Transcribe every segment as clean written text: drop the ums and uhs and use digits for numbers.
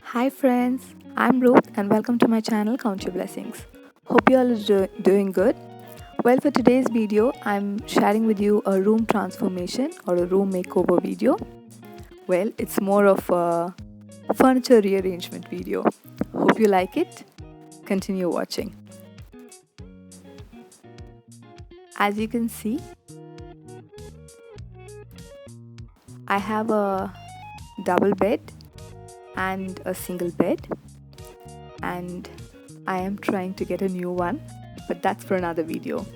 Hi friends, I'm Ruth and welcome to my channel Count Your Blessings. Hope you all are doing good. Well, for today's video, I'm sharing with you a room transformation or a room makeover video. Well, it's more of a furniture rearrangement video. Hope you like it. Continue watching. As you can see, I have a double bed and a single bed, and I am trying to get a new one, but that's for another video.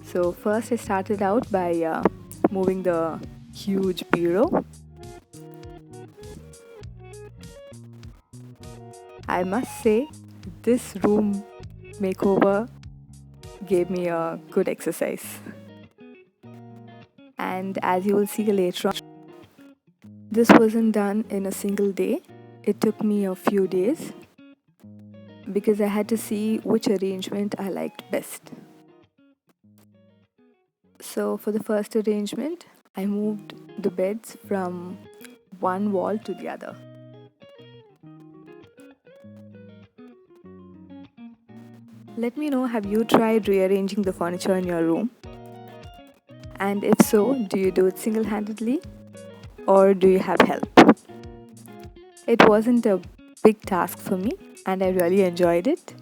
So first I started out by moving the huge bureau. I must say this room makeover gave me a good exercise, and as you will see later on, this wasn't done in a single day. It took me a few days because I had to see which arrangement I liked best. So for the first arrangement, I moved the beds from one wall to the other. Let me know, have you tried rearranging the furniture in your room? And if so, do you do it single-handedly or do you have help? It wasn't a big task for me and I really enjoyed it.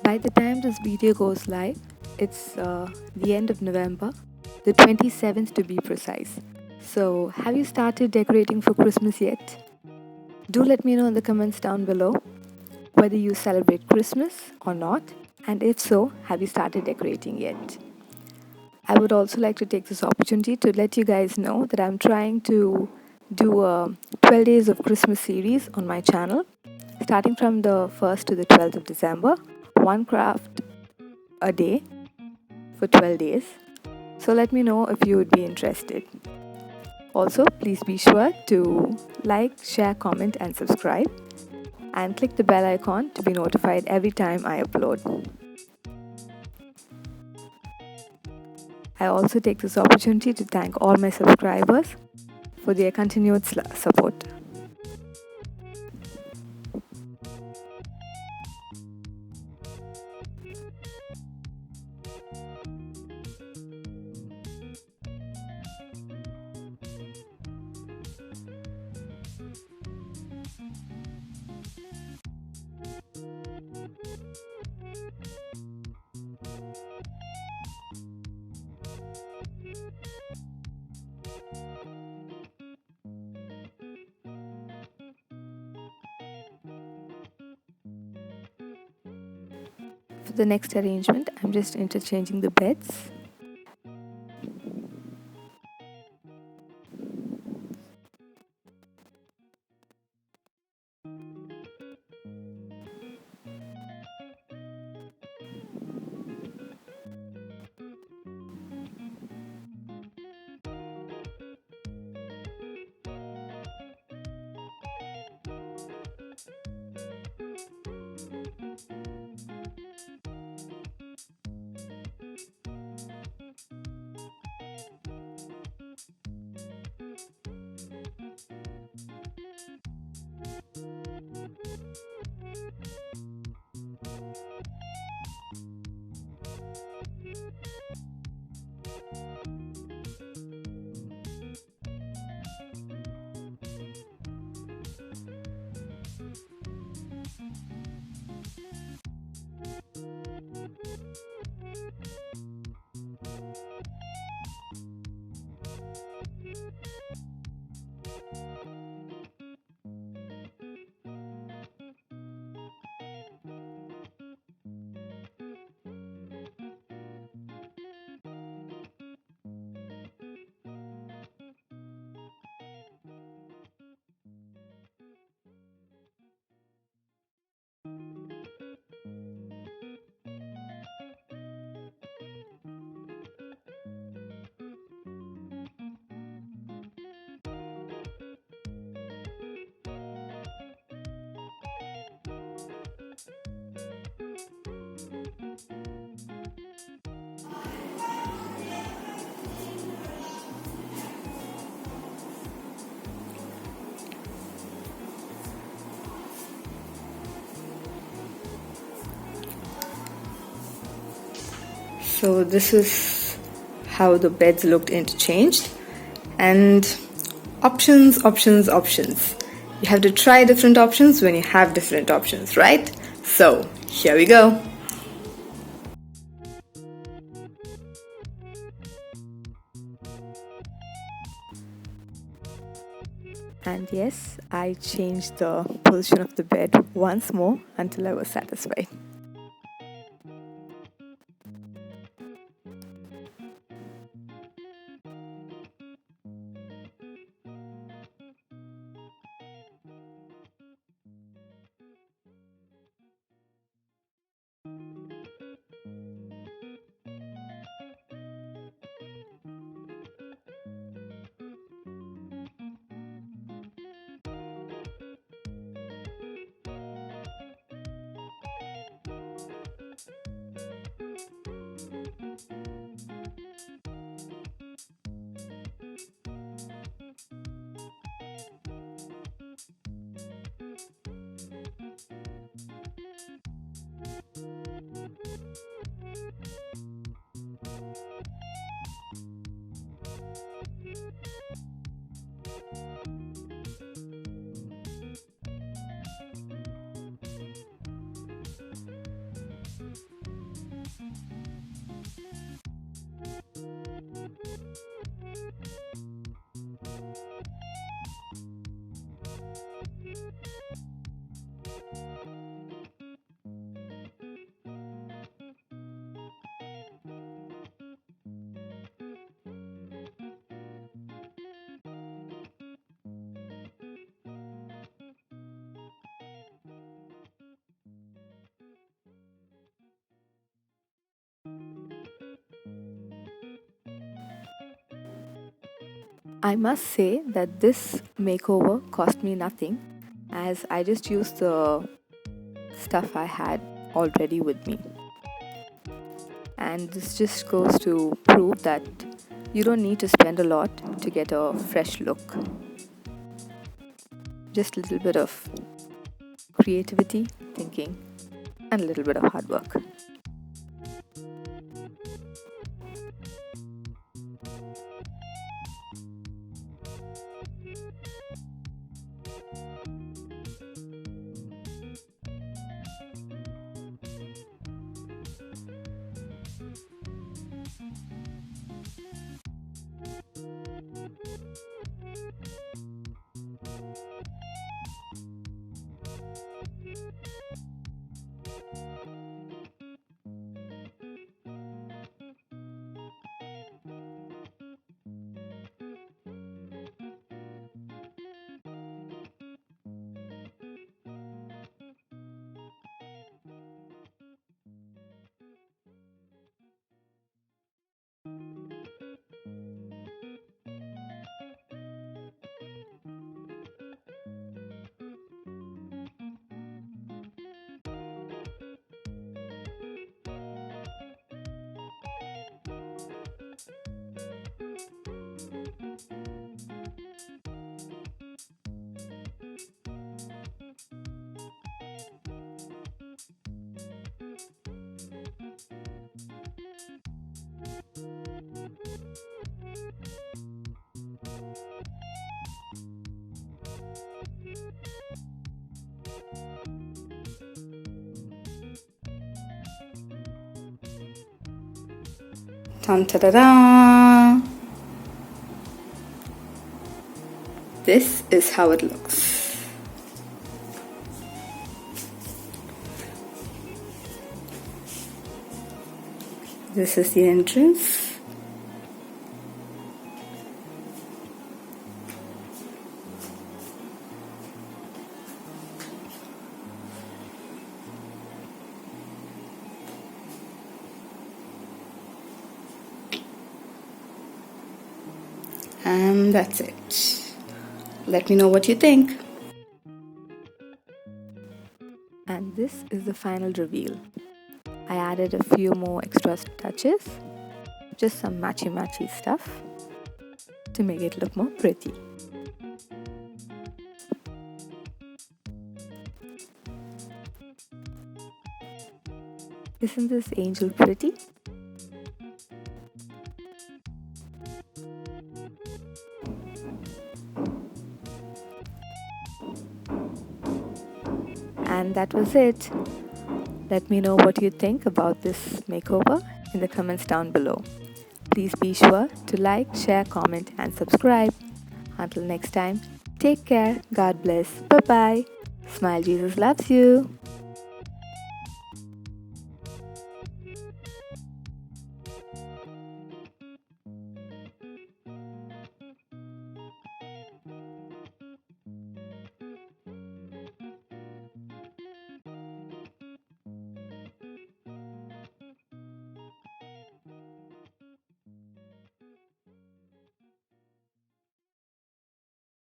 By the time this video goes live, it's the end of November, the 27th to be precise. So have you started decorating for Christmas yet? Do let me know in the comments down below whether you celebrate Christmas or not, and if so, have you started decorating yet? I would also like to take this opportunity to let you guys know that I'm trying to do a 12 days of Christmas series on my channel, starting from the 1st to the 12th of December, one craft a day for 12 days. So let me know if you would be interested. Also, please be sure to like, share, comment and subscribe, and click the bell icon to be notified every time I upload. I also take this opportunity to thank all my subscribers for their continued support. For the next arrangement, I'm just interchanging the beds. So this is how the beds looked interchanged. And options. You have to try different options when you have different options, right? So here we go. And yes, I changed the position of the bed once more until I was satisfied. I must say that this makeover cost me nothing, as I just used the stuff I had already with me. And this just goes to prove that you don't need to spend a lot to get a fresh look. Just a little bit of creativity, thinking, and a little bit of hard work. Dun, ta, da, da. This is how it looks. This is the entrance. And that's it. Let me know what you think. And this is the final reveal. I added a few more extra touches, just some matchy stuff to make it look more pretty. Isn't this angel pretty? And that was it. Let me know what you think about this makeover in the comments down below. Please be sure to like, share, comment, and subscribe. Until next time, take care, God bless, bye bye. Smile, Jesus loves you.